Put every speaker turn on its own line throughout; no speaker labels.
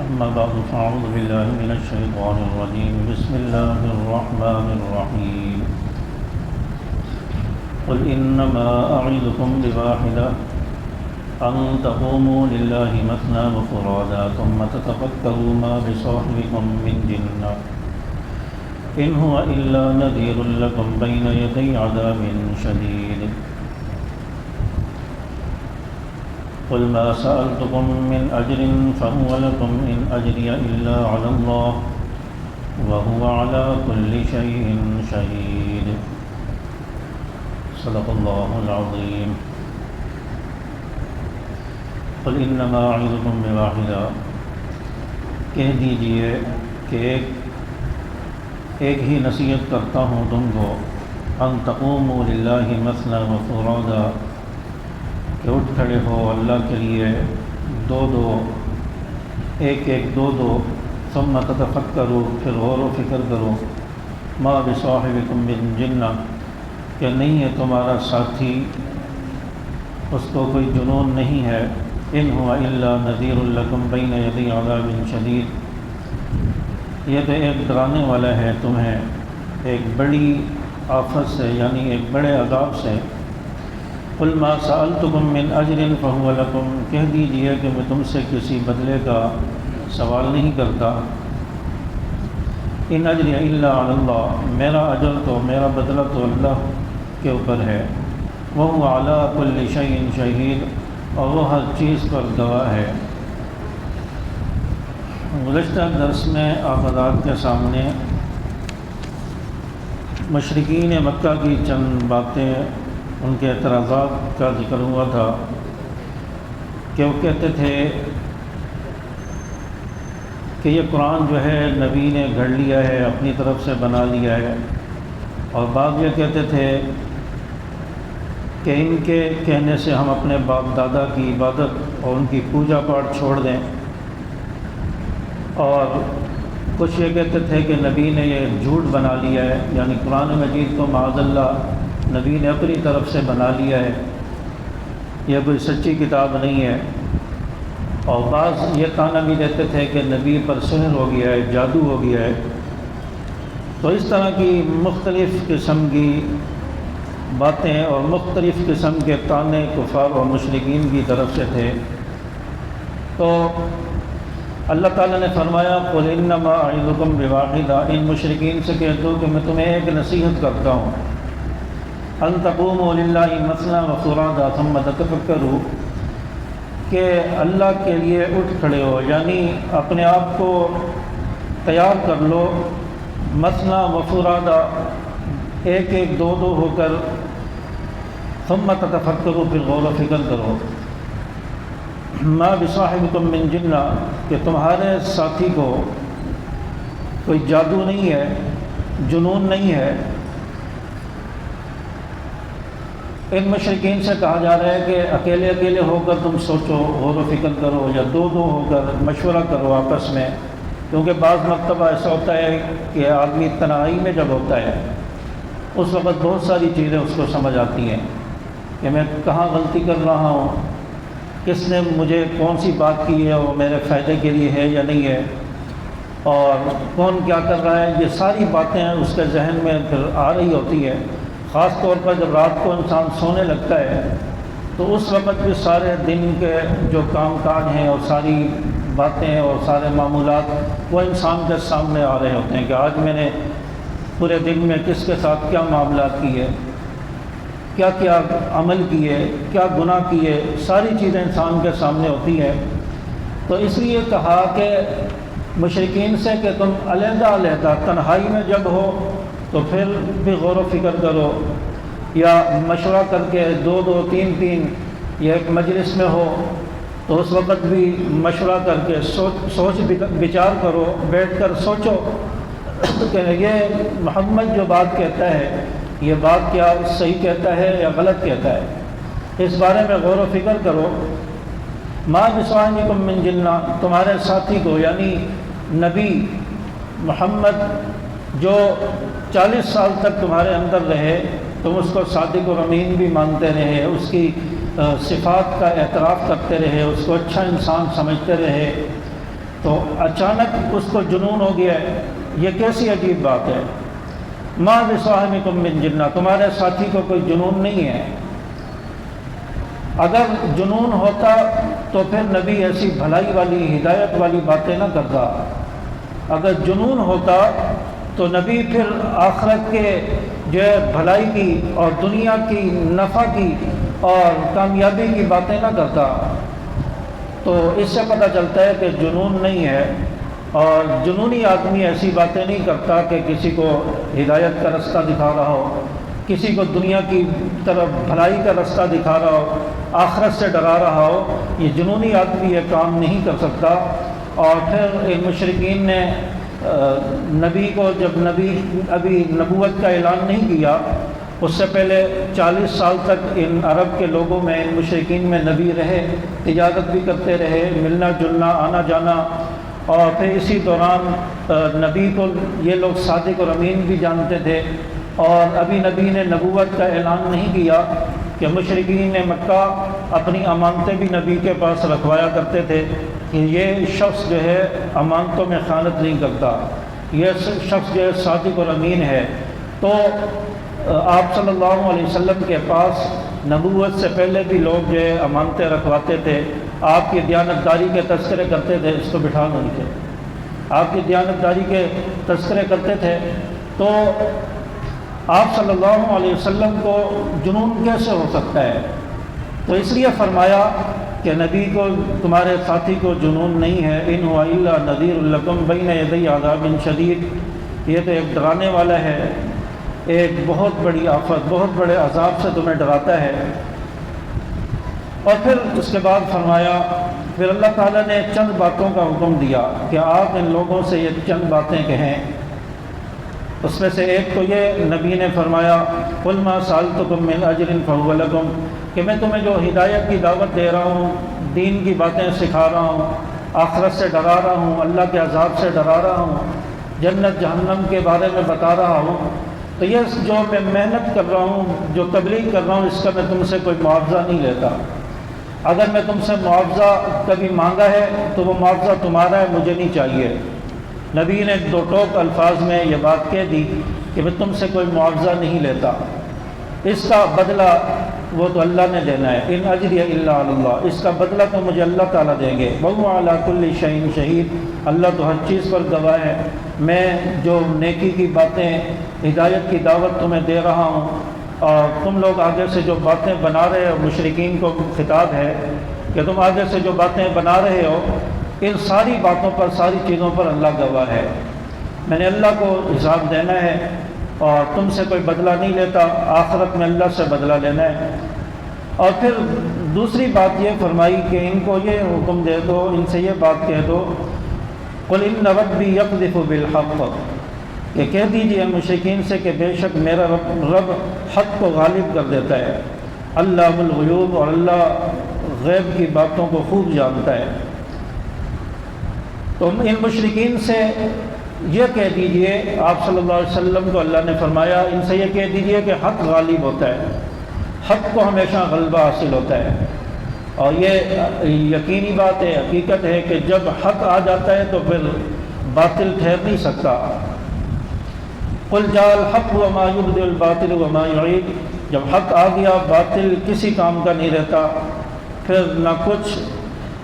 أما بعد فأعوذ بالله من الشيطان الرجيم بسم الله الرحمن الرحيم قل إنما أعظكم بواحدة أن تقوموا لله مثنى وفرادا ثم تتفكروا ما بصاحبكم من جنة إن هو إلا نذير لكم بين يدي عذاب شديد قل ما سألتكم من أجر فهو لكم إن أجري إلا على الله وهو على كل شيء شهيد صدق الله العظيم قل إنما أعظكم بواحدة کہہ دیجئے کہ ایک ہی نصیحت کرتا ہوں تم کو ان تقوموا للہ مثنى وفرادا کہ اٹھ کھڑے ہو اللہ کے لیے دو ثم تتفکروا پھر غور و فکر کرو ما بصاحبکم من جنہ کہ نہیں ہے تمہارا ساتھی اس کو کوئی جنون نہیں ہے ان هو الا نذیر لکم بین یدی عذاب شدید یہ تو ایک ڈرانے والا ہے تمہیں ایک بڑی آفت سے یعنی ایک بڑے عذاب سے قل ما سألتکم من اجر فهو لکم کہہ دیجئے کہ میں تم سے کسی بدلے کا سوال نہیں کرتا ان اجری الا علی اللہ میرا اجر تو میرا بدلہ تو اللہ کے اوپر ہے وہو علی کل شیء شہید اور وہ ہر چیز پر گواہ ہے۔ گزشتہ درس میں آپ حضرات کے سامنے مشرکین مکہ کی چند باتیں ان کے اعتراضات کا ذکر ہوا تھا کہ وہ کہتے تھے کہ یہ قرآن جو ہے نبی نے گھڑ لیا ہے اپنی طرف سے بنا لیا ہے، اور بعض یہ کہتے تھے کہ ان کے کہنے سے ہم اپنے باپ دادا کی عبادت اور ان کی پوجا پاٹ چھوڑ دیں، اور کچھ یہ کہتے تھے کہ نبی نے یہ جھوٹ بنا لیا ہے، یعنی قرآن مجید کو معاذ اللہ نبی نے اپنی طرف سے بنا لیا ہے، یہ کوئی سچی کتاب نہیں ہے۔ اور بعض یہ تانا بھی دیتے تھے کہ نبی پر سحر ہو گیا ہے، جادو ہو گیا ہے۔ تو اس طرح کی مختلف قسم کی باتیں اور مختلف قسم کے تانے کفار اور مشرکین کی طرف سے تھے۔ تو اللہ تعالیٰ نے فرمایا قل انما اعظکم بواحدہ، ان مشرکین سے کہہ دو کہ میں تمہیں ایک نصیحت کرتا ہوں ان تقوموا للہ مثنى وفرادا ثم تتفکروا کہ اللہ کے لیے اٹھ کھڑے ہو، یعنی اپنے آپ کو تیار کر لو مثنى وفرادا، ایک دو ہو کر ثم تتفکروا پھر غور و فکر کرو ما بصاحبکم من جنہ کہ تمہارے ساتھی کو کوئی جادو نہیں ہے، جنون نہیں ہے۔ ان مشرکین سے کہا جا رہا ہے کہ اکیلے اکیلے ہو کر تم سوچو، غور و فکر کرو، یا دو ہو کر مشورہ کرو آپس میں، کیونکہ بعض مرتبہ ایسا ہوتا ہے کہ آدمی تنہائی میں جب ہوتا ہے اس وقت بہت ساری چیزیں اس کو سمجھ آتی ہیں کہ میں کہاں غلطی کر رہا ہوں، کس نے مجھے کون سی بات کی ہے وہ میرے فائدے کے لیے ہے یا نہیں ہے، اور کون کیا کر رہا ہے، یہ ساری باتیں اس کے ذہن میں پھر آ رہی ہوتی ہے۔ خاص طور پر جب رات کو انسان سونے لگتا ہے تو اس وقت بھی سارے دن کے جو کام کاج ہیں اور ساری باتیں اور سارے معمولات وہ انسان کے سامنے آ رہے ہوتے ہیں کہ آج میں نے پورے دن میں کس کے ساتھ کیا معاملات کیے، کیا کیا عمل کیے، کیا گناہ کیے، ساری چیزیں انسان کے سامنے ہوتی ہیں۔ تو اس لیے کہا کہ مشرکین سے کہ تم علیحدہ علیحدہ تنہائی میں جب ہو تو پھر بھی غور و فکر کرو، یا مشورہ کر کے دو تین یا ایک مجلس میں ہو تو اس وقت بھی مشورہ کر کے سوچ بچار کرو، بیٹھ کر سوچو کہ یہ محمد جو بات کہتا ہے یہ بات کیا صحیح کہتا ہے یا غلط کہتا ہے، اس بارے میں غور و فکر کرو۔ ما بصاحبکم من جنہ تمہارے ساتھی کو، یعنی نبی محمد جو 40 سال تک تمہارے اندر رہے، تم اس کو صادق اور امین بھی مانتے رہے، اس کی صفات کا اعتراف کرتے رہے، اس کو اچھا انسان سمجھتے رہے، تو اچانک اس کو جنون ہو گیا ہے، یہ کیسی عجیب بات ہے۔ ما بصاحبکم من جنہ، تمہارے ساتھی کو کوئی جنون نہیں ہے۔ اگر جنون ہوتا تو پھر نبی ایسی بھلائی والی ہدایت والی باتیں نہ کرتا۔ اگر جنون ہوتا تو نبی پھر آخرت کے جو ہے بھلائی کی اور دنیا کی نفع کی اور کامیابی کی باتیں نہ کرتا۔ تو اس سے پتہ چلتا ہے کہ جنون نہیں ہے، اور جنونی آدمی ایسی باتیں نہیں کرتا کہ کسی کو ہدایت کا رستہ دکھا رہا ہو، کسی کو دنیا کی طرف بھلائی کا رستہ دکھا رہا ہو، آخرت سے ڈرا رہا ہو۔ یہ جنونی آدمی یہ کام نہیں کر سکتا۔ اور پھر ان مشرکین نے نبی کو، جب نبی ابھی نبوت کا اعلان نہیں کیا، اس سے پہلے 40 سال تک ان عرب کے لوگوں میں، ان مشرکین میں نبی رہے، تجارت بھی کرتے رہے، ملنا جلنا، آنا جانا، اور پھر اسی دوران نبی کو یہ لوگ صادق اور امین بھی جانتے تھے۔ اور ابھی نبی نے نبوت کا اعلان نہیں کیا کہ مشرکین مکہ اپنی امانتیں بھی نبی کے پاس رکھوایا کرتے تھے کہ یہ شخص جو ہے امانتوں میں خیانت نہیں کرتا، یہ شخص جو ہے صادق اور امین ہے۔ تو آپ صلی اللہ علیہ وسلم کے پاس نبوت سے پہلے بھی لوگ جو ہے امانتیں رکھواتے تھے، آپ کی دیانتداری کے تذکرے کرتے تھے۔ اس کو بٹھا نہیں تھے، آپ کی دیانتداری کے تذکرے کرتے تھے۔ تو آپ صلی اللہ علیہ وسلم کو جنون کیسے ہو سکتا ہے؟ تو اس لیے فرمایا کہ نبی کو، تمہارے ساتھی کو جنون نہیں ہے۔ ان هو الا نذیر لکم بین یدی عذاب شدید، یہ تو ایک ڈرانے والا ہے، ایک بہت بڑی آفت، بہت بڑے عذاب سے تمہیں ڈراتا ہے۔ اور پھر اس کے بعد فرمایا، پھر اللہ تعالیٰ نے چند باتوں کا حکم دیا کہ آپ ان لوگوں سے یہ چند باتیں کہیں۔ اس میں سے ایک تو یہ نبی نے فرمایا، قل ما سألتکم من اجر فهو لکم، کہ میں تمہیں جو ہدایت کی دعوت دے رہا ہوں، دین کی باتیں سکھا رہا ہوں، آخرت سے ڈرا رہا ہوں، اللہ کے عذاب سے ڈرا رہا ہوں، جنت جہنم کے بارے میں بتا رہا ہوں، تو یہ جو میں محنت کر رہا ہوں، جو تبلیغ کر رہا ہوں، اس کا میں تم سے کوئی معاوضہ نہیں لیتا۔ اگر میں تم سے معاوضہ کبھی مانگا ہے تو وہ معاوضہ تمہارا ہے، مجھے نہیں چاہیے۔ نبی نے دو ٹوک الفاظ میں یہ بات کہہ دی کہ میں تم سے کوئی معاوضہ نہیں لیتا، اس کا بدلہ وہ تو اللہ نے دینا ہے۔ ان اجری الا علی اللہ، اس کا بدلہ تو مجھے اللہ تعالیٰ دیں گے۔ وہو علی کل شیء شہید، اللہ تو ہر چیز پر گواہ ہے۔ میں جو نیکی کی باتیں، ہدایت کی دعوت تمہیں دے رہا ہوں، اور تم لوگ آگے سے جو باتیں بنا رہے ہو، مشرکین کو خطاب ہے کہ تم آگے سے جو باتیں بنا رہے ہو، ان ساری باتوں پر، ساری چیزوں پر اللہ گواہ ہے۔ میں نے اللہ کو حساب دینا ہے اور تم سے کوئی بدلہ نہیں لیتا، آخرت میں اللہ سے بدلہ لینا ہے۔ اور پھر دوسری بات یہ فرمائی کہ ان کو یہ حکم دے دو، ان سے یہ بات کہہ دو، قل ان ربی یقذف بالحق، کہ کہہ دیجیے مشرکین سے کہ بے شک میرا رب حق کو غالب کر دیتا ہے۔ اللہ الغیوب، اور اللہ غیب کی باتوں کو خوب جانتا ہے۔ تو ان مشرکین سے یہ کہہ دیجئے، آپ صلی اللہ علیہ وسلم کو اللہ نے فرمایا ان سے یہ کہہ دیجئے کہ حق غالب ہوتا ہے، حق کو ہمیشہ غلبہ حاصل ہوتا ہے۔ اور یہ یقینی بات ہے، حقیقت ہے کہ جب حق آ جاتا ہے تو پھر باطل ٹھہر نہیں سکتا۔ قل جاء الحق وما یبدئ الباطل وما یعید، جب حق آ گیا باطل کسی کام کا نہیں رہتا، پھر نہ کچھ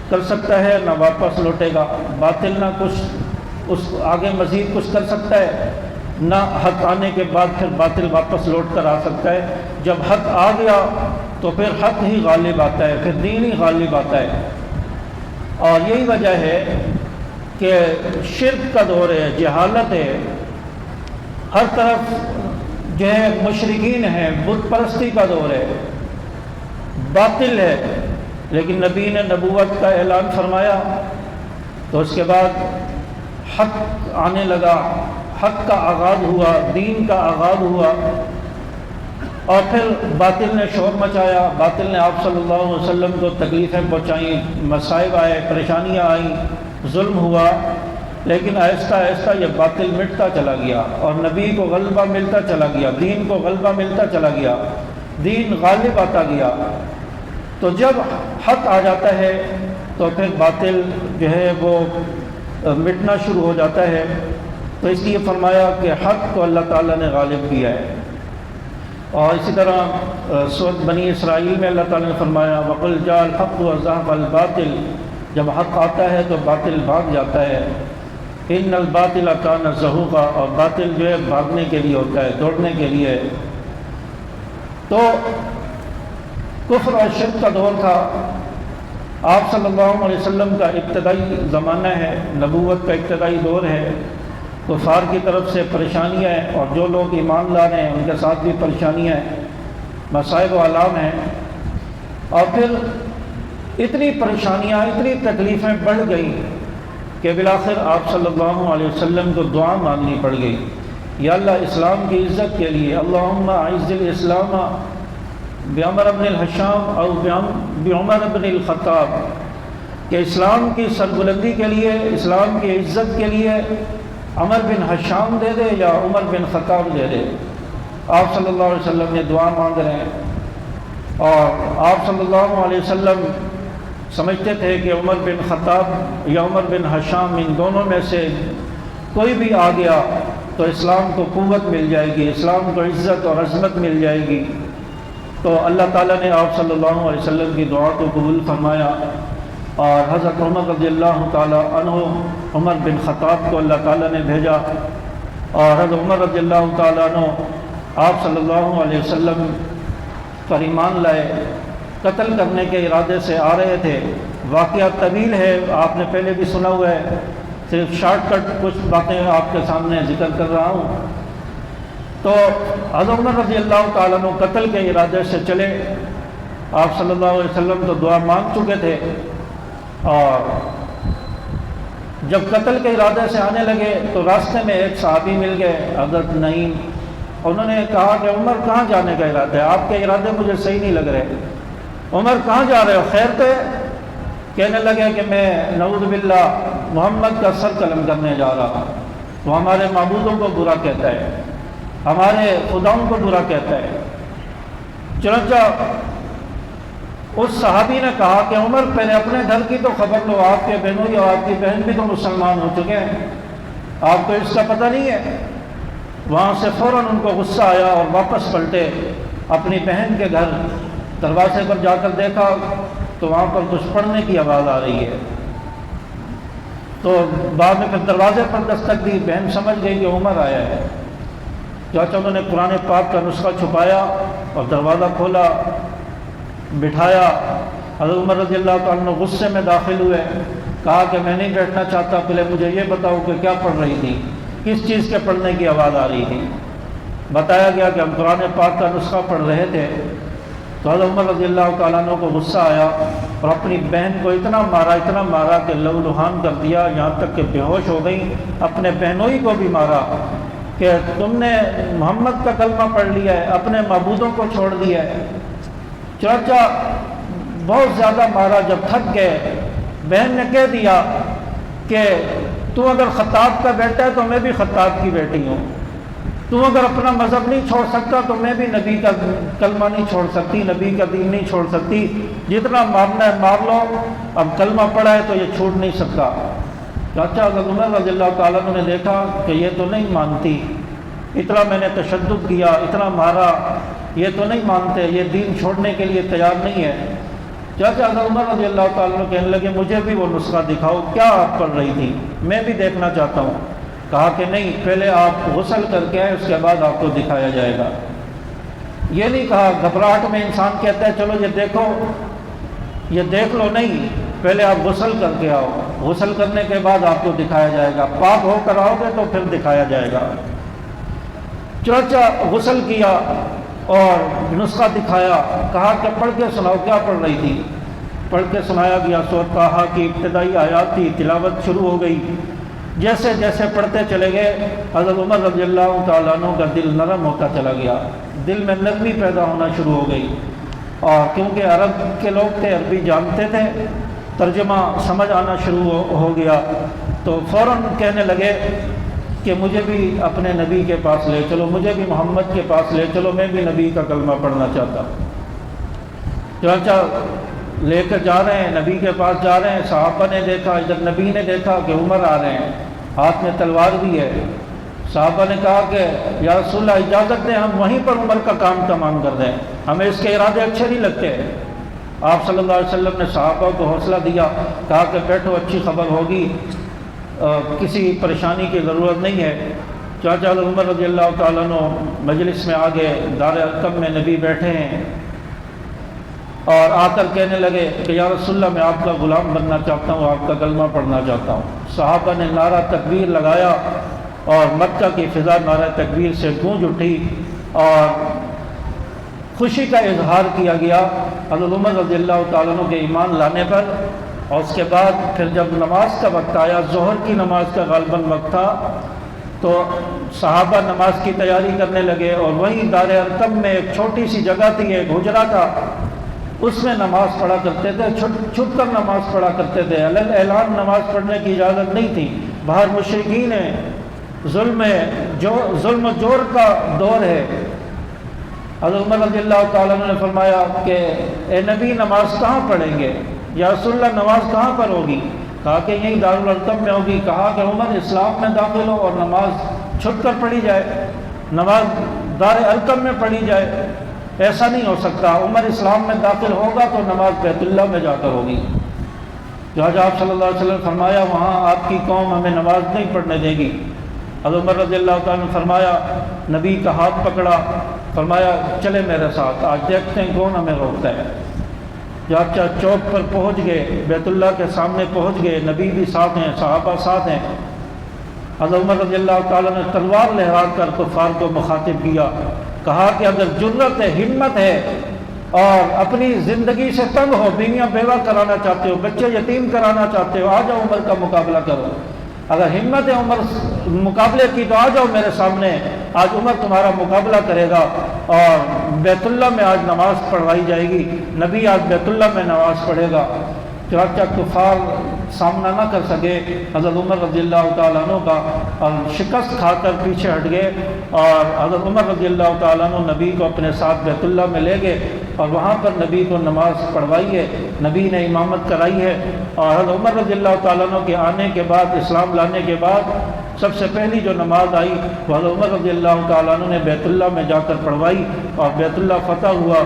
کر سکتا ہے نہ واپس لوٹے گا، باطل نہ کچھ اس آگے مزید کچھ کر سکتا ہے، نہ حق آنے کے بعد پھر باطل واپس لوٹ کر آ سکتا ہے۔ جب حق آ گیا تو پھر حق ہی غالب آتا ہے، پھر دین ہی غالب آتا ہے۔ اور یہی وجہ ہے کہ شرک کا دور ہے، جہالت ہے، ہر طرف جو ہے مشرکین ہیں، بت پرستی کا دور ہے، باطل ہے۔ لیکن نبی نے نبوت کا اعلان فرمایا تو اس کے بعد حق آنے لگا، حق کا آغاز ہوا، دین کا آغاز ہوا، اور پھر باطل نے شور مچایا، باطل نے آپ صلی اللہ علیہ وسلم کو تکلیفیں پہنچائیں، مصائب آئے، پریشانیاں آئیں، ظلم ہوا، لیکن آہستہ آہستہ یہ باطل مٹتا چلا گیا اور نبی کو غلبہ ملتا چلا گیا، دین کو غلبہ ملتا چلا گیا، دین غالب آتا گیا۔ تو جب حق آ جاتا ہے تو پھر باطل جو ہے وہ مٹنا شروع ہو جاتا ہے۔ تو اس لیے فرمایا کہ حق کو اللہ تعالیٰ نے غالب کیا ہے۔ اور اسی طرح سورۃ بنی اسرائیل میں اللہ تعالیٰ نے فرمایا وَقُلْ جَاءَ الْحَقُّ وَزَهَقَ الْبَاطِلُ، جب حق آتا ہے تو باطل بھاگ جاتا ہے۔ إِنَّ الْبَاطِلَ كَانَ زَهُوقًا، اور باطل جو ہے بھاگنے کے لیے ہوتا ہے، دوڑنے کے لیے۔ تو کفر اور شرک کا دور تھا۔ آپ صلی اللہ علیہ وسلم کا ابتدائی زمانہ ہے، نبوت کا ابتدائی دور ہے۔ کفار کی طرف سے پریشانیاں ہیں، اور جو لوگ ایمان لا رہے ہیں ان کے ساتھ بھی پریشانیاں ہیں، مصائب و آلام ہیں۔ اور پھر اتنی پریشانیاں، اتنی تکلیفیں بڑھ گئیں کہ بالآخر آپ صلی اللہ علیہ وسلم کو دعا مانگنی پڑ گئی، یا اللہ اسلام کی عزت کے لیے اللہم اعز الاسلام بعمر بن الحشام اور بعمر بن الخطاب، کہ اسلام کی سربلندی کے لیے، اسلام کی عزت کے لیے عمر بن حشام دے دے یا عمر بن خطاب دے دے۔ آپ صلی اللہ علیہ وسلم نے دعا مانگ رہے ہیں، اور آپ صلی اللہ علیہ وسلم سمجھتے تھے کہ عمر بن خطاب یا عمر بن حشام، ان دونوں میں سے کوئی بھی آ گیا تو اسلام کو قوت مل جائے گی، اسلام کو عزت اور عظمت مل جائے گی۔ تو اللہ تعالیٰ نے آپ صلی اللہ علیہ وسلم کی دعا کو قبول فرمایا، اور حضرت عمر رضی اللہ تعالیٰ عنہ، عمر بن خطاب کو اللہ تعالیٰ نے بھیجا، اور حضرت عمر رضی اللہ تعالیٰ عنہ آپ صلی اللہ علیہ وسلم پر ایمان لائے، قتل کرنے کے ارادے سے آ رہے تھے۔ واقعہ طویل ہے، آپ نے پہلے بھی سنا ہوا ہے، صرف شارٹ کٹ کچھ باتیں آپ کے سامنے ذکر کر رہا ہوں۔ تو حضرت عمر رضی اللہ تعالیٰ عنہ قتل کے ارادے سے چلے۔ آپ صلی اللہ علیہ وسلم تو دعا مانگ چکے تھے، اور جب قتل کے ارادے سے آنے لگے تو راستے میں ایک صحابی مل گئے، حضرت نعیم۔ انہوں نے کہا کہ عمر کہاں جانے کا ارادہ ہے؟ آپ کے ارادے مجھے صحیح نہیں لگ رہے، عمر کہاں جا رہے ہو؟ خیر پہ؟ کہنے لگے کہ میں نعوذ باللہ محمد کا سر قلم کرنے جا رہا ہوں، وہ ہمارے معبودوں کو برا کہتا ہے، ہمارے خداؤں کو برا کہتا ہے۔ چنانچہ اس صحابی نے کہا کہ عمر پہلے اپنے گھر کی تو خبر لو، آپ کے بہنوں یا آپ کی بہن بھی تو مسلمان ہو چکے ہیں، آپ کو اس کا پتہ نہیں ہے؟ وہاں سے فوراً ان کو غصہ آیا اور واپس پلٹے اپنی بہن کے گھر۔ دروازے پر جا کر دیکھا تو وہاں پر کچھ پڑھنے کی آواز آ رہی ہے، تو بعد میں پھر دروازے پر دستک دی، بہن سمجھ گئی کہ عمر آیا ہے۔ چاچا انہوں نے قرآن پاک کا نسخہ چھپایا اور دروازہ کھولا، بٹھایا۔ حضرت عمر رضی اللہ تعالیٰ عنہ غصے میں داخل ہوئے، کہا کہ میں نہیں بیٹھنا چاہتا، پہلے مجھے یہ بتاؤ کہ کیا پڑھ رہی تھی، کس چیز کے پڑھنے کی آواز آ رہی تھی۔ بتایا گیا کہ ہم قرآن پاک کا نسخہ پڑھ رہے تھے۔ تو حضرت عمر رضی اللہ تعالیٰ عنہ کو غصہ آیا، اور اپنی بہن کو اتنا مارا کہ لہولہان کر دیا، یہاں تک کہ بے ہوش ہو گئی۔ اپنے بہنوئی کو بھی مارا کہ تم نے محمد کا کلمہ پڑھ لیا ہے، اپنے معبودوں کو چھوڑ دیا ہے۔ چاچا بہت زیادہ مارا، جب تھک گئے بہن نے کہہ دیا کہ تو اگر خطاب کا بیٹا ہے تو میں بھی خطاب کی بیٹی ہوں، تو اگر اپنا مذہب نہیں چھوڑ سکتا تو میں بھی نبی کا کلمہ نہیں چھوڑ سکتی، نبی کا دین نہیں چھوڑ سکتی، جتنا مارنا ہے مار لو، اب کلمہ پڑھا ہے تو یہ چھوٹ نہیں سکتا۔ چاچا حضرت عمر رضی اللہ تعالیٰ عنہ نے دیکھا کہ یہ تو نہیں مانتی، اتنا میں نے تشدد کیا، اتنا مارا، یہ تو نہیں مانتے، یہ دین چھوڑنے کے لیے تیار نہیں ہے۔ چاچا حضرت عمر رضی اللہ تعالیٰ عنہ کہنے لگے مجھے بھی وہ نسخہ دکھاؤ، کیا آپ پڑھ رہی تھی، میں بھی دیکھنا چاہتا ہوں۔ کہا کہ نہیں، پہلے آپ غسل کر کے آئے، اس کے بعد آپ کو دکھایا جائے گا۔ یہ نہیں کہا، گھبراہٹ میں انسان کہتا ہے چلو یہ دیکھو، یہ دیکھ لو، نہیں، پہلے آپ غسل کر کے آؤ، غسل کرنے کے بعد آپ کو دکھایا جائے گا، پاک ہو کر آؤ گے تو پھر دکھایا جائے گا۔ چاچا غسل کیا اور نسخہ دکھایا، کہا کہ پڑھ کے سناؤ، کیا پڑھ رہی تھی؟ پڑھ کے سنایا گیا، سورۃ طٰہٰ کی ابتدائی آیات تھی، تلاوت شروع ہو گئی۔ جیسے جیسے پڑھتے چلے گئے حضرت عمر رضی اللہ تعالیٰ عنہ کا دل نرم ہوتا چلا گیا، دل میں نرمی پیدا ہونا شروع ہو گئی۔ اور کیونکہ عرب کے لوگ تھے، عربی جانتے تھے، ترجمہ سمجھ آنا شروع ہو گیا، تو فوراً کہنے لگے کہ مجھے بھی اپنے نبی کے پاس لے چلو، مجھے بھی محمد کے پاس لے چلو، میں بھی نبی کا کلمہ پڑھنا چاہتا ہوں۔ چنانچہ لے کر جا رہے ہیں، نبی کے پاس جا رہے ہیں، صحابہ نے دیکھا، ادھر نبی نے دیکھا کہ عمر آ رہے ہیں، ہاتھ میں تلوار بھی ہے۔ صحابہ نے کہا کہ یا رسول اللہ اجازت دیں ہم وہیں پر عمر کا کام تمام کر دیں، ہمیں اس کے ارادے اچھے نہیں لگتے۔ آپ صلی اللہ علیہ وسلم نے صحابہ کو حوصلہ دیا، کہا کہ بیٹھو اچھی خبر ہوگی، کسی پریشانی کی ضرورت نہیں ہے۔ چاچا عمر رضی اللہ تعالیٰ عنہ مجلس میں آگے دار ارقم میں نبی بیٹھے ہیں اور آ کر کہنے لگے کہ یا رسول اللہ میں آپ کا غلام بننا چاہتا ہوں، آپ کا کلمہ پڑھنا چاہتا ہوں۔ صحابہ نے نعرہ تکبیر لگایا اور مکہ کی فضا نعرہ تکبیر سے گونج اٹھی اور خوشی کا اظہار کیا گیا حضرت عمر رضی اللہ تعالیٰ عنہ کے ایمان لانے پر۔ اور اس کے بعد پھر جب نماز کا وقت آیا، ظہر کی نماز کا غالباً وقت تھا، تو صحابہ نماز کی تیاری کرنے لگے اور وہیں دار ارقم میں ایک چھوٹی سی جگہ تھی، ایک حجرہ تھا، اس میں نماز پڑھا کرتے تھے، چھپ کر نماز پڑھا کرتے تھے۔ اعلان نماز پڑھنے کی اجازت نہیں تھی، باہر مشرکین ہیں، ظلم و جور کا دور ہے۔ حضرت عمر رضی اللہ تعالیٰ عنہ نے فرمایا کہ اے نبی نماز کہاں پڑھیں گے؟ یا رسول اللہ نماز کہاں پر ہوگی؟ کہا کہ یہی دارالارقم میں ہوگی۔ کہا کہ عمر اسلام میں داخل ہو اور نماز چھپ کر پڑھی جائے، نماز دار ارقم میں پڑھی جائے، ایسا نہیں ہو سکتا۔ عمر اسلام میں داخل ہوگا تو نماز بیت اللہ میں جا کر ہوگی۔ جہاں آپ صلی اللہ علیہ وسلم فرمایا وہاں آپ کی قوم ہمیں نماز نہیں پڑھنے دے گی۔ حضرت عمر رضی اللہ تعالیٰ نے فرمایا، نبی کا ہاتھ پکڑا، فرمایا چلے میرے ساتھ، آج دیکھتے ہیں کون ہمیں روکتا ہے۔ چاچا چوک پر پہنچ گئے، بیت اللہ کے سامنے پہنچ گئے، نبی بھی ساتھ ہیں، صحابہ ساتھ ہیں۔ حضرت عمر رضی اللہ تعالیٰ نے تلوار لہرا کر کفار کو مخاطب کیا، کہا کہ اگر جرت ہے، ہمت ہے اور اپنی زندگی سے تنگ ہو، بیویاں بیوہ کرانا چاہتے ہو، بچے یتیم کرانا چاہتے ہو، آ جاؤ عمر کا مقابلہ کرو۔ اگر ہمت ہے عمر مقابلے کی تو آ جاؤ میرے سامنے، آج عمر تمہارا مقابلہ کرے گا اور بیت اللہ میں آج نماز پڑھوائی جائے گی، نبی آج بیت اللہ میں نماز پڑھے گا۔ چنانچہ کفار سامنا نہ کر سکے، حضرت عمر رضی اللہ تعالیٰ عنہ کا اور شکست کھا کر پیچھے ہٹ گئے، اور حضرت عمر رضی اللہ تعالیٰ عنہ نبی کو اپنے ساتھ بیت اللہ میں لے گئے اور وہاں پر نبی کو نماز پڑھوائی ہے، نبی نے امامت کرائی ہے۔ اور حضرت عمر رضی اللہ تعالیٰ عنہ کے آنے کے بعد، اسلام لانے کے بعد سب سے پہلی جو نماز آئی وہ حضرت عمر رضی اللہ تعالیٰ عنہ نے بیت اللہ میں جا کر پڑھوائی اور بیت اللہ فتح ہوا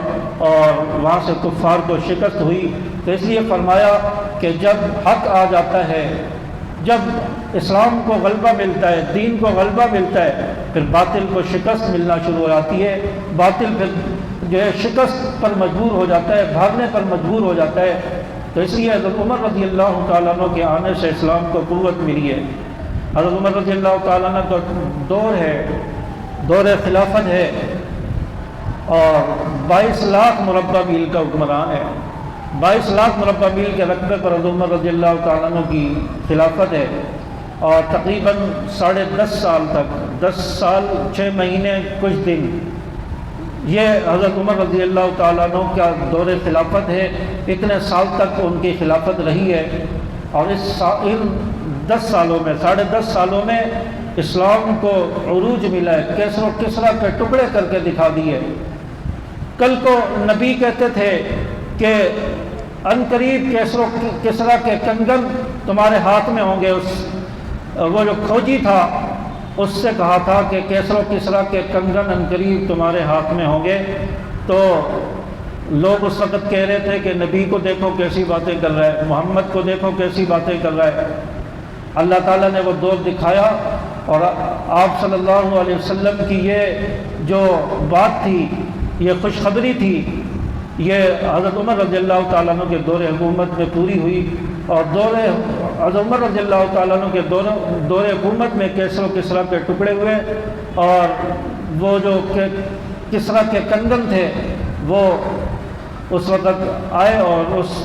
اور وہاں سے کفار کو شکست ہوئی۔ تو اس لیے فرمایا کہ جب حق آ جاتا ہے، جب اسلام کو غلبہ ملتا ہے، دین کو غلبہ ملتا ہے، پھر باطل کو شکست ملنا شروع ہو جاتی ہے، باطل پھر جو ہے شکست پر مجبور ہو جاتا ہے، بھاگنے پر مجبور ہو جاتا ہے۔ تو اس لیے حضرت عمر رضی اللہ تعالیٰ عنہ کے آنے سے اسلام کو قوت ملی ہے۔ حضرت عمر رضی اللہ تعالیٰ عنہ کا دور ہے، دور خلافت ہے، اور 22 لاکھ مربع میل کا حکمران ہے۔ 22 لاکھ مربع میل کے رقبے پر حضرت عمر رضی اللہ تعالیٰ عنہ کی خلافت ہے، اور تقریباً 10.5 سال تک، 10 سال 6 مہینے کچھ دن، یہ حضرت عمر رضی اللہ تعالیٰ عنہ کا دور خلافت ہے۔ اتنے سال تک ان کی خلافت رہی ہے، اور ان 10 سالوں میں، 10.5 سالوں میں اسلام کو عروج ملا ہے، کیسر و کسریٰ کے ٹکڑے کر کے دکھا دیے۔ کل کو نبی کہتے تھے کہ ان قریب کیسر و کسریٰ کے کنگن تمہارے ہاتھ میں ہوں گے۔ وہ جو کھوجی تھا اس سے کہا تھا کہ کیسر و کسریٰ کے کنگن ان قریب تمہارے ہاتھ میں ہوں گے، تو لوگ اس وقت کہہ رہے تھے کہ نبی کو دیکھو کیسی باتیں کر رہا ہے، محمد کو دیکھو کیسی باتیں کر رہا ہے۔ اللہ تعالیٰ نے وہ دور دکھایا، اور آپ صلی اللہ علیہ وسلم کی یہ جو بات تھی، یہ خوشخبری تھی، یہ حضرت عمر رضی اللہ تعالیٰ عنہ کے دور حکومت میں پوری ہوئی، اور حضرت عمر رضی اللہ تعالیٰ عنہ کے دور حکومت میں کیسر و کسریٰ کے ٹکڑے ہوئے، اور وہ جو کسریٰ کے کنگن تھے وہ اس وقت آئے، اور اس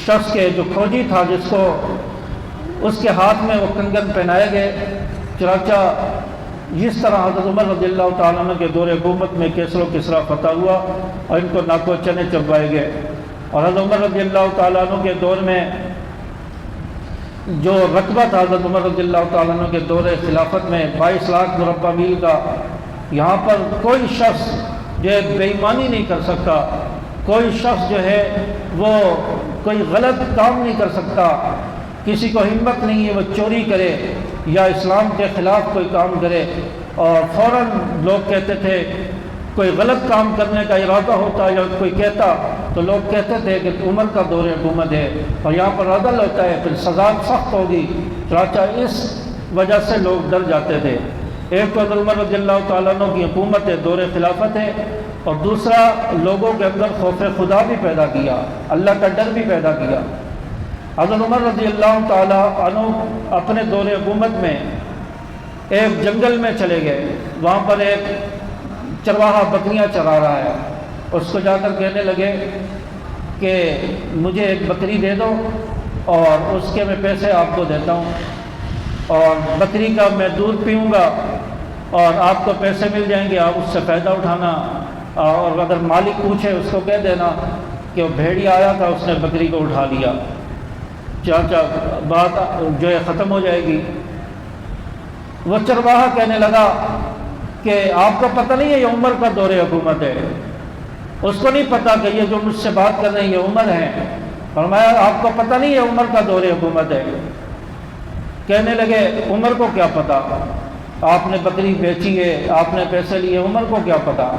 شخص کے جو کھوجی تھا جس کو اس کے ہاتھ میں وہ کنگن پہنائے گئے۔ چنانچہ جس طرح حضرت عمر رضی اللہ تعالیٰ عنہ کے دور حکومت میں کیسر و کسریٰ فتح ہوا اور ان کو ناکو چنے چبوائے گئے، اور حضرت عمر رضی اللہ تعالیٰ عنہ کے دور میں جو رقبہ تھا حضرت عمر رضی اللہ تعالیٰ عنہ کے دور خلافت میں 22 لاکھ مربع میل کا، یہاں پر کوئی شخص جو بے ایمانی نہیں کر سکتا، کوئی شخص جو ہے وہ کوئی غلط کام نہیں کر سکتا، کسی کو ہمت نہیں ہے وہ چوری کرے یا اسلام کے خلاف کوئی کام کرے، اور فوراً لوگ کہتے تھے کوئی غلط کام کرنے کا ارادہ ہوتا یا کوئی کہتا تو لوگ کہتے تھے کہ عمر کا دور حکومت ہے اور یہاں پر عدل ہوتا ہے، پھر سزا سخت ہوگی، چنانچہ اس وجہ سے لوگ ڈر جاتے تھے۔ ایک تو حضرت عمر رضی اللہ تعالیٰ عنہ کی حکومت ہے، دور خلافت ہے، اور دوسرا لوگوں کے اندر خوف خدا بھی پیدا کیا، اللہ کا ڈر بھی پیدا کیا۔ حضرت عمر رضی اللہ تعالیٰ عنہ اپنے دور حکومت میں ایک جنگل میں چلے گئے، وہاں پر ایک چرواہا بکریاں چرا رہا ہے، اس کو جا کر کہنے لگے کہ مجھے ایک بکری دے دو اور اس کے میں پیسے آپ کو دیتا ہوں، اور بکری کا میں دودھ پیوں گا اور آپ کو پیسے مل جائیں گے، آپ اس سے فائدہ اٹھانا، اور اگر مالک پوچھے اس کو کہہ دینا کہ وہ بھیڑیا آیا تھا اس نے بکری کو اٹھا لیا، چاچا بات جو ہے ختم ہو جائے گی۔ وہ چرواہا کہنے لگا کہ آپ کو پتہ نہیں ہے یہ عمر کا دور حکومت ہے، اس کو نہیں پتہ کہ یہ جو مجھ سے بات کر رہے ہیں یہ عمر ہیں۔ فرمایا آپ کو پتہ نہیں ہے عمر کا دور حکومت ہے؟ کہنے لگے عمر کو کیا پتہ، آپ نے بکری بیچی ہے، آپ نے پیسے لیے، عمر کو کیا پتہ؟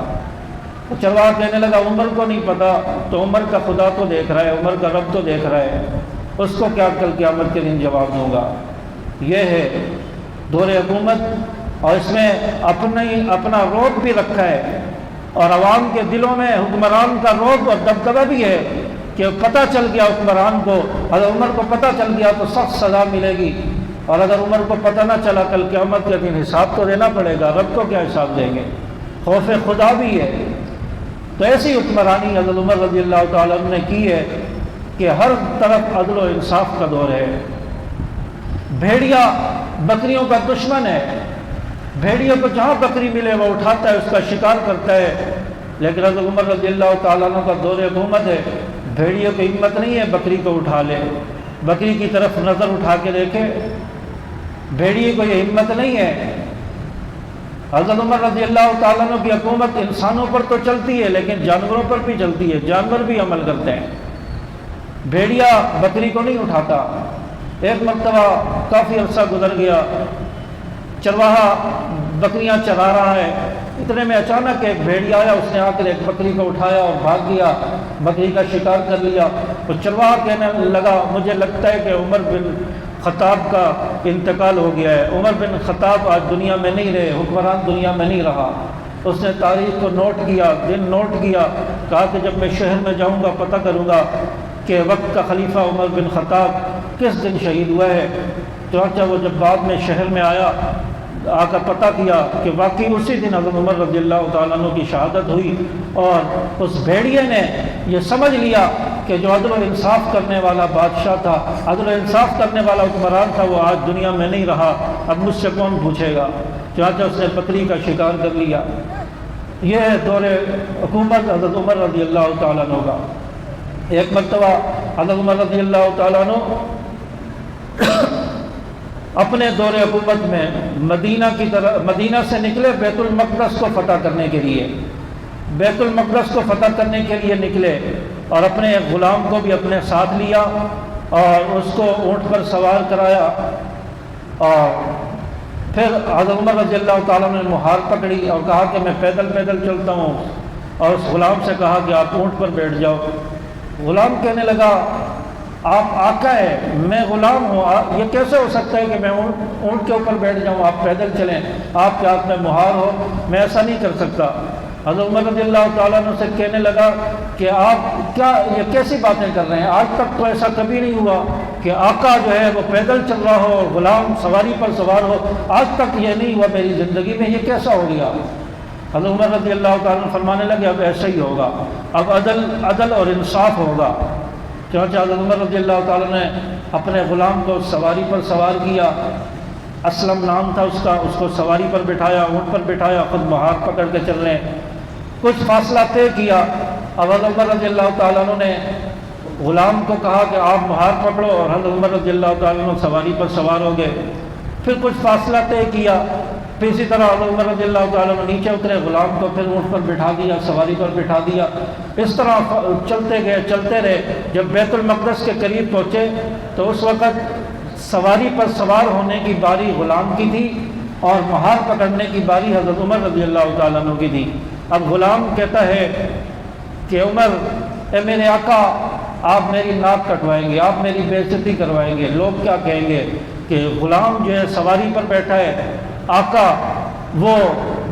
چرواہا کہنے لگا عمر کو نہیں پتہ تو عمر کا خدا تو دیکھ رہا ہے، عمر کا رب تو دیکھ رہا ہے، اس کو کیا کل قیامت کے دن جواب دوں گا۔ یہ ہے دور حکومت، اور اس میں اپنا روب بھی رکھا ہے، اور عوام کے دلوں میں حکمران کا روب اور دبدبہ بھی ہے کہ پتہ چل گیا حکمران کو، اگر عمر کو پتہ چل گیا تو سخت سزا ملے گی، اور اگر عمر کو پتہ نہ چلا کل قیامت کے دن حساب تو دینا پڑے گا، رب کو کیا حساب دیں گے۔ خوف خدا بھی ہے۔ تو ایسی حکمرانی حضرت عمر رضی اللہ تعالیٰ عنہ نے کی ہے کہ ہر طرف عدل و انصاف کا دور ہے۔ بھیڑیا بکریوں کا دشمن ہے، بھیڑیوں کو جہاں بکری ملے وہ اٹھاتا ہے، اس کا شکار کرتا ہے، لیکن حضرت عمر رضی اللہ تعالیٰ عنہ کا دور حکومت ہے، بھیڑیوں کی ہمت نہیں ہے بکری کو اٹھا لے، بکری کی طرف نظر اٹھا کے دیکھے، بھیڑیے کو یہ ہمت نہیں ہے۔ حضرت عمر رضی اللہ تعالیٰ عنہ کی حکومت انسانوں پر تو چلتی ہے لیکن جانوروں پر بھی چلتی ہے، جانور بھی عمل کرتے ہیں، بھیڑیا بکری کو نہیں اٹھاتا۔ ایک مرتبہ کافی عرصہ گزر گیا، چرواہا بکریاں چرا رہا ہے، اتنے میں اچانک ایک بھیڑیا آیا، اس نے آ کر ایک بکری کو اٹھایا اور بھاگ گیا، بکری کا شکار کر لیا۔ تو چرواہا کہنے لگا مجھے لگتا ہے کہ عمر بن خطاب کا انتقال ہو گیا ہے، عمر بن خطاب آج دنیا میں نہیں رہے، حکمران دنیا میں نہیں رہا۔ اس نے تاریخ کو نوٹ کیا، دن نوٹ کیا، کہا کہ جب میں شہر میں جاؤں گا پتہ کروں گا کہ وقت کا خلیفہ عمر بن خطاب کس دن شہید ہوا ہے۔ چنانچہ وہ جب بعد میں شہر میں آیا، آ کر پتہ کیا کہ واقعی اسی دن حضرت عمر رضی اللہ تعالیٰ عنہ کی شہادت ہوئی، اور اس بھیڑیے نے یہ سمجھ لیا کہ جو عدل و انصاف کرنے والا بادشاہ تھا، عدل و انصاف کرنے والا حکمران تھا، وہ آج دنیا میں نہیں رہا، اب مجھ سے کون پوچھے گا۔ چنانچہ اس نے بکری کا شکار کر لیا۔ یہ ہے دور حکومت حضرت عمر رضی اللہ تعالیٰ عنہ کا۔ ایک مرتبہ حضرت عمر رضی اللہ تعالیٰ عنہ اپنے دور حکومت میں مدینہ سے نکلے بیت المقدس کو فتح کرنے کے لیے، بیت المقدس کو فتح کرنے کے لیے نکلے، اور اپنے ایک غلام کو بھی اپنے ساتھ لیا اور اس کو اونٹ پر سوار کرایا، اور پھر حضرت عمر رضی اللہ تعالیٰ نے مہار پکڑی اور کہا کہ میں پیدل چلتا ہوں، اور اس غلام سے کہا کہ آپ اونٹ پر بیٹھ جاؤ۔ غلام کہنے لگا آپ آقا ہے، میں غلام ہوں، یہ کیسے ہو سکتا ہے کہ میں اونٹ کے اوپر بیٹھ جاؤں، آپ پیدل چلیں، آپ کے ہاتھ میں مہار ہو، میں ایسا نہیں کر سکتا۔ حضرت عمر رضی اللہ تعالیٰ عنہ سے کہنے لگا کہ آپ کیا یہ کیسی باتیں کر رہے ہیں، آج تک تو ایسا کبھی نہیں ہوا کہ آقا جو ہے وہ پیدل چل رہا ہو اور غلام سواری پر سوار ہو، آج تک یہ نہیں ہوا میری زندگی میں، یہ کیسا ہو گیا۔ حضرت عمر رضی اللہ تعالیٰ عنہ فرمانے لگے اب ایسا ہی ہوگا، اب عدل اور انصاف ہوگا۔ چنانچہ حضرت عمر رضی اللہ تعالیٰ نے اپنے غلام کو سواری پر سوار کیا، اسلم نام تھا اس کا، اس کو سواری پر بٹھایا، اونٹ پر بٹھایا، خود مہار پکڑ کے چل رہے ہیں۔ کچھ فاصلہ طے کیا، اب حضرت عمر رضی اللہ تعالیٰ عنہ نے غلام کو کہا کہ آپ مہار پکڑو، اور حضرت عمر رضی اللہ تعالیٰ عنہ سواری پر سوار ہو گئے۔ پھر کچھ فاصلہ طے کیا، پھر اسی طرح عمر رضی اللہ تعالیٰ عنہ نیچے اترے، غلام کو پھر اونٹ پر بٹھا دیا، سواری پر بٹھا دیا، اس طرح چلتے گئے چلتے رہے۔ جب بیت المقدس کے قریب پہنچے تو اس وقت سواری پر سوار ہونے کی باری غلام کی تھی اور مہار پکڑنے کی باری حضرت عمر رضی اللہ تعالیٰ عنہ کی تھی۔ اب غلام کہتا ہے کہ عمر، اے میرے آقا، آپ میری ناک کٹوائیں گے، آپ میری بے عزتی کروائیں گے، لوگ کیا کہیں گے کہ غلام جو ہے سواری پر بیٹھا ہے، آقا وہ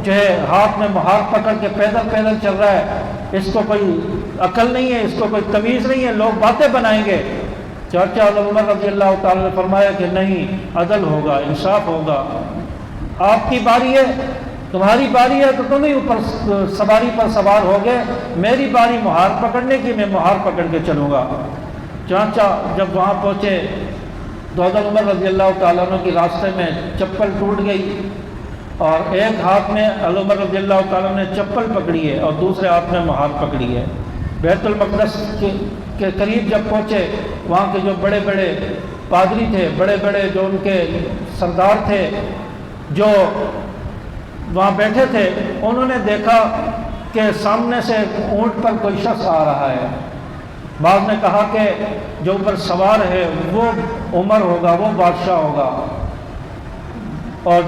جو ہے ہاتھ میں مہار پکڑ کے پیدل پیدل چل رہا ہے، اس کو کوئی عقل نہیں ہے، اس کو کوئی تمیز نہیں ہے، لوگ باتیں بنائیں گے۔ چاچا عمر رضی اللہ تعالیٰ نے فرمایا کہ نہیں، عدل ہوگا، انصاف ہوگا، آپ کی باری ہے، تمہاری باری ہے تو تم ہی اوپر سواری پر سوار ہو گئے، میری باری مہار پکڑنے کی، میں مہار پکڑ کے چلوں گا۔ چاچا جب وہاں پہنچے تو حضرت عمر رضی اللہ تعالیٰ عنہ کی راستے میں چپل ٹوٹ گئی اور ایک ہاتھ میں عمر رضی اللہ تعالیٰ نے چپل پکڑی ہے اور دوسرے ہاتھ میں مہار پکڑی ہے۔ بیت المقدس کے قریب جب پہنچے، وہاں کے جو بڑے بڑے پادری تھے، بڑے بڑے جو ان کے سردار تھے جو وہاں بیٹھے تھے، انہوں نے دیکھا کہ سامنے سے اونٹ پر کوئی شخص آ رہا ہے۔ بعض نے کہا کہ جو اوپر سوار ہے وہ عمر ہوگا، وہ بادشاہ ہوگا، اور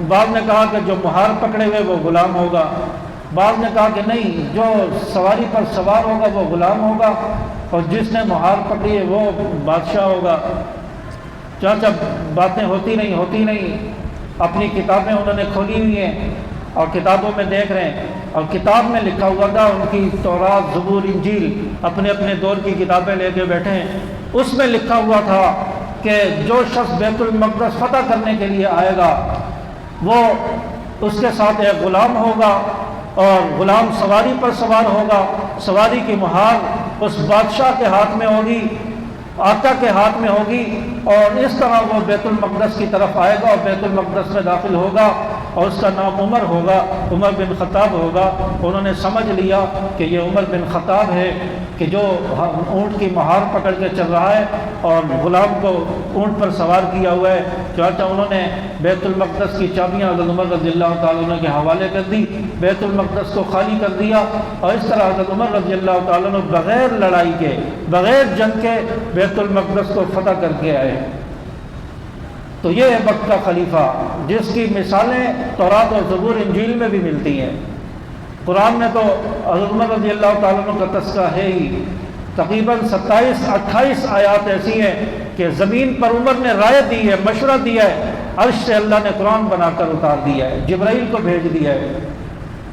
بعض نے کہا کہ جو مہار پکڑے ہوئے وہ غلام ہوگا، بعض نے کہا کہ نہیں، جو سواری پر سوار ہوگا وہ غلام ہوگا اور جس نے مہار پکڑی ہے وہ بادشاہ ہوگا۔ چاچا باتیں ہوتی نہیں، اپنی کتابیں انہوں نے کھولی ہوئی ہیں اور کتابوں میں دیکھ رہے ہیں، اور کتاب میں لکھا ہوا تھا، ان کی تورات، زبور، انجیل اپنے اپنے دور کی کتابیں لے کے بیٹھے ہیں، اس میں لکھا ہوا تھا کہ جو شخص بیت المقدس فتح کرنے کے لیے آئے گا وہ اس کے ساتھ ایک غلام ہوگا اور غلام سواری پر سوار ہوگا، سواری کی مہار اس بادشاہ کے ہاتھ میں ہوگی، آقا کے ہاتھ میں ہوگی، اور اس طرح وہ بیت المقدس کی طرف آئے گا اور بیت المقدس میں داخل ہوگا اور اس کا نام عمر ہوگا، عمر بن خطاب ہوگا۔ انہوں نے سمجھ لیا کہ یہ عمر بن خطاب ہے کہ جو اونٹ کی مہار پکڑ کے چل رہا ہے اور غلام کو اونٹ پر سوار کیا ہوا ہے۔ چنانچہ انہوں نے بیت المقدس کی چابیاں حضرت عمر رضی اللہ تعالیٰ عنہ کے حوالے کر دی، بیت المقدس کو خالی کر دیا، اور اس طرح حضرت عمر رضی اللہ تعالیٰ عنہ بغیر لڑائی کے، بغیر جنگ کے بیت المقدس کو فتح کر کے آئے۔ تو یہ ہے وقت کا خلیفہ، جس کی مثالیں تورات اور زبور انجیل میں بھی ملتی ہیں۔ قرآن میں تو حضرت عمر رضی اللہ تعالیٰ عنہ کا تذکرہ ہے ہی، تقریباً 27-28 آیات ایسی ہیں کہ زمین پر عمر نے رائے دی ہے، مشورہ دیا ہے، عرش سے اللہ نے قرآن بنا کر اتار دیا ہے، جبرائیل کو بھیج دیا ہے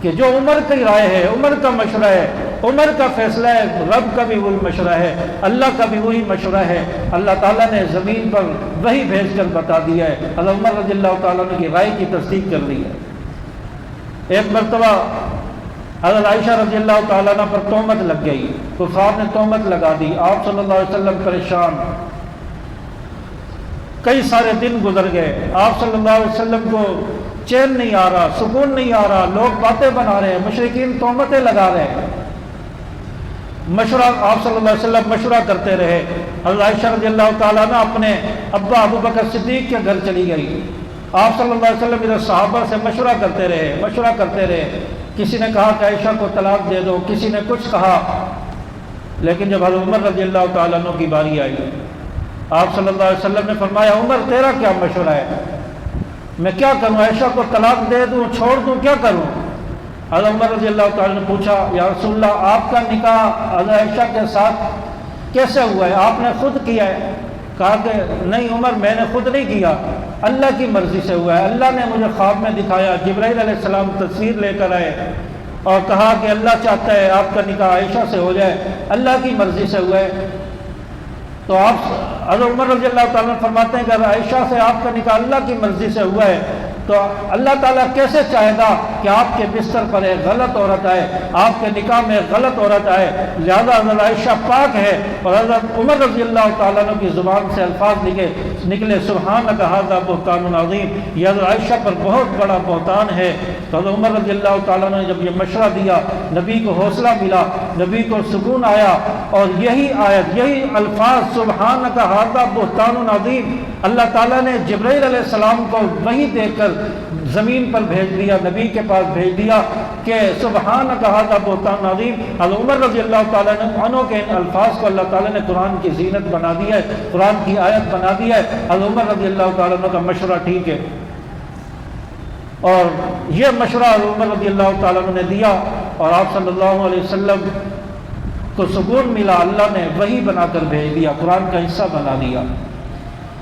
کہ جو عمر کی رائے ہے، عمر کا مشورہ ہے، عمر کا فیصلہ ہے، رب کا بھی وہی مشورہ ہے، اللہ کا بھی وہی مشورہ ہے۔ اللہ تعالیٰ نے زمین پر وہی بھیج کر بتا دیا ہے، حضرت عمر رضی اللہ تعالیٰ عنہ کی رائے کی تصدیق کر دی ہے۔ ایک مرتبہ حضرت عائشہ رضی اللہ تعالیٰ عنہ پر تہمت لگ گئی، کفار نے تہمت لگا دی، آپ صلی اللہ علیہ وسلم پریشان، کئی سارے دن گزر گئے، آپ صلی اللہ علیہ وسلم کو چین نہیں آ رہا، سکون نہیں آ رہا، لوگ باتیں بنا رہے ہیں، مشرکین تہمتیں لگا رہے ہیں۔ مشورہ، آپ صلی اللہ علیہ وسلم مشورہ کرتے رہے۔ حضرت عائشہ رضی اللہ تعالیٰ عنہ اپنے ابا ابو بکر صدیق کے گھر چلی گئی، آپ صلی اللہ علیہ وسلم ادھر صحابہ سے مشورہ کرتے رہے، کسی نے کہا کہ عائشہ کو طلاق دے دو، کسی نے کچھ کہا، لیکن جب حضرت عمر رضی اللہ تعالیٰ عنہ کی باری آئی، آپ صلی اللہ علیہ وسلم نے فرمایا، عمر تیرا کیا مشورہ ہے، میں کیا کروں، عائشہ کو طلاق دے دوں، چھوڑ دوں، کیا کروں؟ حضرت عمر رضی اللہ تعالیٰ نے پوچھا، یا رسول اللہ، آپ کا نکاح حضرت عائشہ کے ساتھ کیسے ہوا ہے، آپ نے خود کیا ہے؟ کہا کہ نہیں عمر، میں نے خود نہیں کیا، اللہ کی مرضی سے ہوا ہے، اللہ نے مجھے خواب میں دکھایا، جبرائیل علیہ السلام تصویر لے کر آئے اور کہا کہ اللہ چاہتا ہے آپ کا نکاح عائشہ سے ہو جائے، اللہ کی مرضی سے ہوا ہے۔ تو آپ حضرت عمر رضی اللہ تعالیٰ نے فرماتے ہیں کہ اگر عائشہ سے آپ کا نکاح اللہ کی مرضی سے ہوا ہے تو اللہ تعالیٰ کیسے چاہے گا کہ آپ کے بستر پر ایک غلط عورت آئے، آپ کے نکاح میں ایک غلط عورت آئے، لہذا حضرت عائشہ پاک ہے۔ اور حضرت عمر رضی اللہ تعالیٰ عنہ کی زبان سے الفاظ نکلے سبحانک ھذا بہتان عظیم، یہ حضرت عائشہ پر بہت بڑا بہتان ہے۔ تو حضرت عمر رضی اللہ تعالیٰ عنہ نے جب یہ مشورہ دیا، نبی کو حوصلہ ملا، نبی کو سکون آیا، اور یہی آیت، یہی الفاظ سبحانک ھذا بہتان عظیم اللہ تعالیٰ نے جبرائیل علیہ السلام کو وحی دے کر زمین پر بھیج دیا، نبی کے پاس بھیج دیا کہ سبحانک ھذا بہتان عظیم۔ حضرت عمر رضی اللہ تعالیٰ عنہ کے ان الفاظ کو اللہ تعالیٰ نے قرآن کی زینت بنا دیا ہے، قرآن کی آیت بنا دیا ہے۔ حضرت عمر رضی اللہ تعالیٰ عنہ کا مشورہ ٹھیک ہے، اور یہ مشورہ حضرت عمر رضی اللہ تعالیٰ عنہ نے دیا، اور آپ صلی اللہ علیہ وسلم کو سکون ملا، اللہ نے وحی بنا کر بھیج دیا، قرآن کا حصہ بنا دیا۔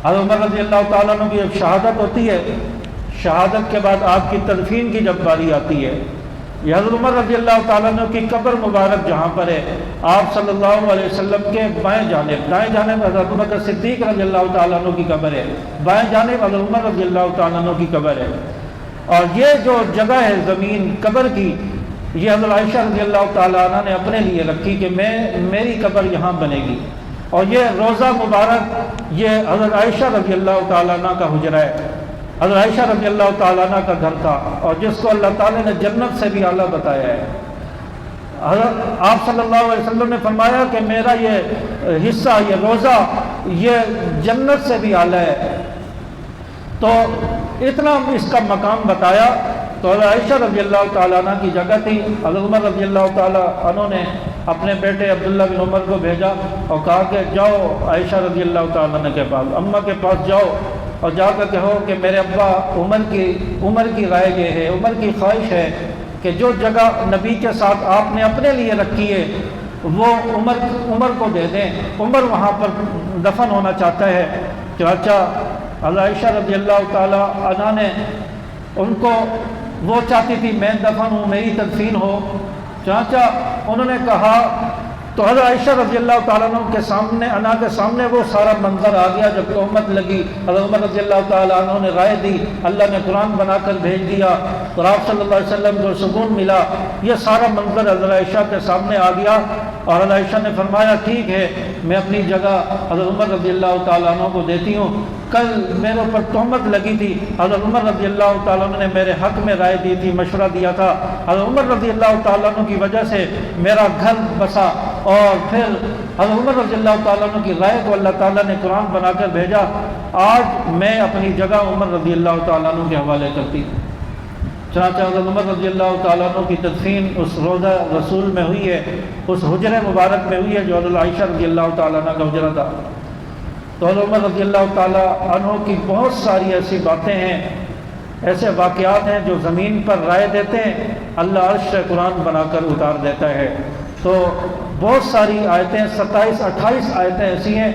حضرت عمر رضی اللہ تعالیٰ عنہ کی جب شہادت ہوتی ہے، شہادت کے بعد آپ کی تدفین کی جب باری آتی ہے، یہ حضرت عمر رضی اللہ تعالیٰ عنہ کی قبر مبارک جہاں پر ہے، آپ صلی اللہ علیہ وسلم کے بائیں جانب، دائیں جانب حضرت بکر صدیق رضی اللہ تعالیٰ عنہ کی قبر ہے، بائیں جانب حضرت عمر رضی اللہ تعالیٰ عنہ کی قبر ہے۔ اور یہ جو جگہ ہے زمین قبر کی، یہ حضرت عائشہ رضی اللہ تعالیٰ عنہ نے اپنے لیے رکھی کہ میری قبر یہاں بنے گی، اور یہ روضہ مبارک یہ حضرت عائشہ رضی اللہ تعالیٰ عنہ کا حجرہ ہے، حضرت عائشہ رضی اللہ تعالیٰ عنہ کا گھر تھا، اور جس کو اللہ تعالیٰ نے جنت سے بھی اعلیٰ بتایا ہے۔ حضرت آپ صلی اللہ علیہ وسلم نے فرمایا کہ میرا یہ حصہ، یہ روضہ، یہ جنت سے بھی اعلیٰ ہے۔ تو اتنا اس کا مقام بتایا، تو حضرت عائشہ رضی اللہ تعالیٰ عنہ کی جگہ تھی۔ حضرت عمر رضی اللہ تعالیٰ عنہ نے اپنے بیٹے عبداللہ بن عمر کو بھیجا اور کہا کہ جاؤ عائشہ رضی اللہ تعالیٰ عنہ کے پاس، اماں کے پاس جاؤ اور جا کر کہو کہ میرے ابا عمر کی رائے یہ ہے، عمر کی خواہش ہے کہ جو جگہ نبی کے ساتھ آپ نے اپنے لیے رکھی ہے وہ عمر کو دے دیں، عمر وہاں پر دفن ہونا چاہتا ہے۔ چاچا حضرت عائشہ رضی اللہ تعالیٰ عنہ نے ان کو، وہ چاہتی تھی میں دفن ہوں، میری تدفین ہو، چاچا انہوں نے کہا، تو حضرت عائشہ رضی اللہ تعالیٰ عنہ کے سامنے، انا کے سامنے وہ سارا منظر آ گیا جب تہمت لگی۔ حضرت عمر رضی اللہ تعالیٰ عنہ نے رائے دی، اللہ نے قرآن بنا کر بھیج دیا، اور آپ صلی اللہ علیہ وسلم کو سکون ملا۔ یہ سارا منظر حضرت عائشہ کے سامنے آ گیا، اور حضرت عائشہ نے فرمایا ٹھیک ہے، میں اپنی جگہ حضرت عمر رضی اللہ تعالیٰ عنہ کو دیتی ہوں۔ کل میرے اوپر تہمت لگی تھی، حضرت عمر رضی اللہ تعالیٰ عنہ نے میرے حق میں رائے دی تھی، مشورہ دیا تھا، حضرت عمر رضی اللہ تعالیٰ عنہ کی وجہ سے میرا گھر بسا، اور پھر حضرت عمر رضی اللہ تعالیٰ عنہ کی رائے کو اللہ تعالیٰ نے قرآن بنا کر بھیجا۔ آج میں اپنی جگہ عمر رضی اللہ تعالیٰ عنہ کے حوالے کرتی ہوں۔ چنانچہ حضرت عمر رضی اللہ تعالیٰ عنہ کی تدفین اس روضہ رسول میں ہوئی ہے، اس حجرے مبارک میں ہوئی ہے جو حضرت عائشہ رضی اللہ تعالیٰ عنہ کا حجرہ تھا۔ تو حضرت عمر رضی اللہ تعالیٰ عنہ کی بہت ساری ایسی باتیں ہیں، ایسے واقعات ہیں جو زمین پر رائے دیتے ہیں، اللہ عرش سے قرآن بنا کر اتار دیتا ہے۔ تو بہت ساری آیتیں، 27-28 آیتیں ایسی ہیں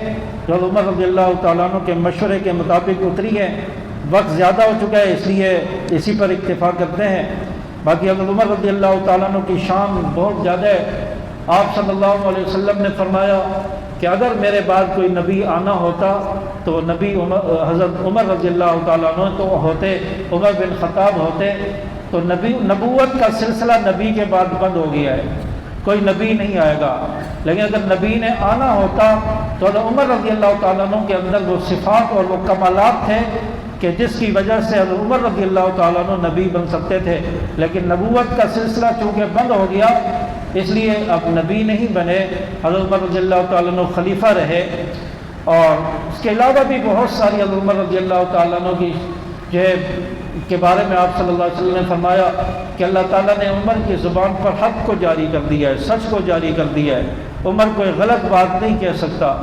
جو حضرت عمر رضی اللہ تعالیٰ عنہ کے مشورے کے مطابق اتری ہیں۔ وقت زیادہ ہو چکا ہے، اس لیے اسی پر اکتفا کرتے ہیں۔ باقی حضرت عمر رضی اللہ تعالیٰ عنہ کی شان بہت زیادہ ہے۔ آپ صلی اللہ علیہ وسلم نے فرمایا کہ اگر میرے بعد کوئی نبی آنا ہوتا تو نبی حضرت عمر رضی اللہ تعالیٰ عنہ تو ہوتے، عمر بن خطاب ہوتے۔ تو نبوت کا سلسلہ نبی کے بعد بند ہو گیا ہے، کوئی نبی نہیں آئے گا۔ لیکن اگر نبی نے آنا ہوتا تو حضرت عمر رضی اللہ تعالیٰ عنہ کے اندر وہ صفات اور وہ کمالات تھے کہ جس کی وجہ سے حضرت عمر رضی اللہ تعالیٰ عنہ نبی بن سکتے تھے۔ لیکن نبوت کا سلسلہ چونکہ بند ہو گیا، اس لیے اب نبی نہیں بنے، حضرت عمر رضی اللہ تعالیٰ عنہ خلیفہ رہے۔ اور اس کے علاوہ بھی بہت ساری حضرت عمر رضی اللہ تعالیٰ عنہ کی کے بارے میں آپ صلی اللہ علیہ وسلم نے فرمایا کہ اللہ تعالیٰ نے عمر کی زبان پر حق کو جاری کر دیا ہے، سچ کو جاری کر دیا ہے، عمر کوئی غلط بات نہیں کہہ سکتا۔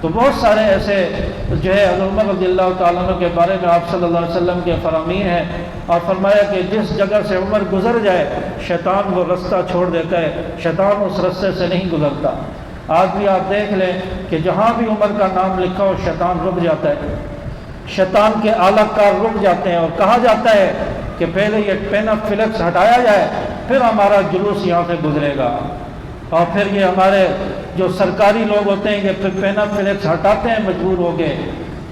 تو بہت سارے ایسے حضرت عمر رضی اللہ تعالیٰ عنہ کے بارے میں آپ صلی اللہ علیہ وسلم کے فرامین ہیں، اور فرمایا کہ جس جگہ سے عمر گزر جائے شیطان وہ رستہ چھوڑ دیتا ہے، شیطان اس رستے سے نہیں گزرتا۔ آج بھی آپ دیکھ لیں کہ جہاں بھی عمر کا نام لکھا ہو شیطان رک جاتا ہے، شیطان کے اعلیٰ کار رک جاتے ہیں، اور کہا جاتا ہے کہ پہلے یہ پین آف فلیکس ہٹایا جائے پھر ہمارا جلوس یہاں سے گزرے گا۔ اور پھر یہ ہمارے جو سرکاری لوگ ہوتے ہیں کہ پھر پین آف فلیکس ہٹاتے ہیں مجبور ہو کے،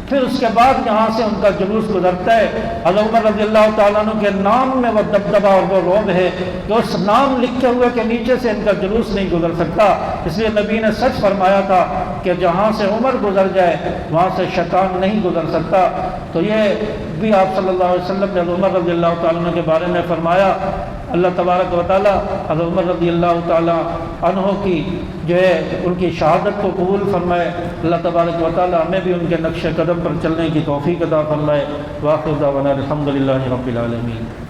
پھر اس کے بعد یہاں سے ان کا جلوس گزرتا ہے۔ حضرت عمر رضی اللہ تعالیٰ عنہ کے نام میں وہ دبدبہ اور وہ رعب ہے کہ اس نام لکھے ہوئے کے نیچے سے ان کا جلوس نہیں گزر سکتا، اس لیے نبی نے سچ فرمایا تھا کہ جہاں سے عمر گزر جائے وہاں سے شیطان نہیں گزر سکتا۔ تو یہ بھی آپ صلی اللہ علیہ وسلم نے عمر رضی اللہ تعالیٰ عنہ کے بارے میں فرمایا۔ اللہ تبارک و تعالیٰ حضرت عمر رضی اللہ تعالیٰ عنہ کی جو ہے ان کی شہادت کو قبول فرمائے۔ اللہ تبارک و تعالیٰ ہمیں بھی ان کے نقش قدم پر چلنے کی توفیق عطا فرمائے۔ وآخر دعوانا الحمد للہ رب العالمین۔